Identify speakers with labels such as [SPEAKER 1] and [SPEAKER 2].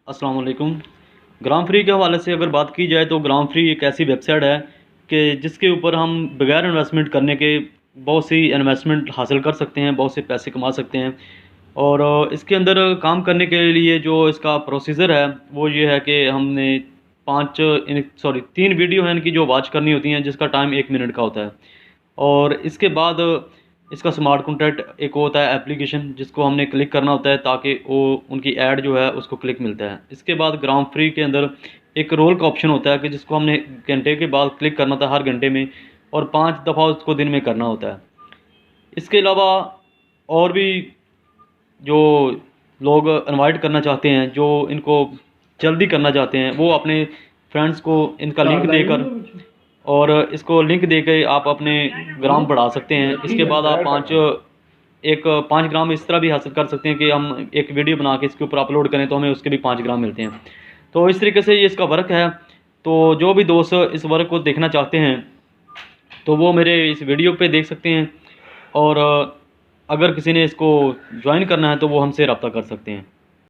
[SPEAKER 1] अस्सलाम वालेकुम। ग्राम फ्री के हवाले से अगर बात की जाए तो ग्राम फ्री एक ऐसी वेबसाइट है कि जिसके ऊपर हम बगैर इन्वेस्टमेंट करने के बहुत सी इन्वेस्टमेंट हासिल कर सकते हैं, बहुत से पैसे कमा सकते हैं। और इसके अंदर काम करने के लिए जो इसका प्रोसीजर है वो ये है कि हमने तीन वीडियो हैं इनकी जो वॉच करनी होती हैं, जिसका टाइम 1 मिनट का होता है। और इसके बाद इसका स्मार्ट कॉन्ट्रैक्ट एक होता है एप्लीकेशन, जिसको हमने क्लिक करना होता है ताकि वो उनकी ऐड जो है उसको क्लिक मिलता है। इसके बाद ग्राम फ्री के अंदर एक रोल का ऑप्शन होता है कि जिसको हमने घंटे के बाद क्लिक करना था हर घंटे में, और 5 दफ़ा उसको दिन में करना होता है। इसके अलावा और भी जो लोग इनवाइट करना चाहते हैं, जो इनको जल्दी करना चाहते हैं, वो अपने फ्रेंड्स को इनका लिंक देकर और इसको लिंक देकर आप अपने ग्राम बढ़ा सकते हैं। इसके बाद आप 5 ग्राम इस तरह भी हासिल कर सकते हैं कि हम एक वीडियो बना के इसके ऊपर अपलोड करें तो हमें उसके भी 5 ग्राम मिलते हैं। तो इस तरीके से ये इसका वर्क है। तो जो भी दोस्त इस वर्क को देखना चाहते हैं तो वो मेरे इस वीडियो पे देख सकते हैं, और अगर किसी ने इसको ज्वाइन करना है तो वो हमसे रब्ता कर सकते हैं।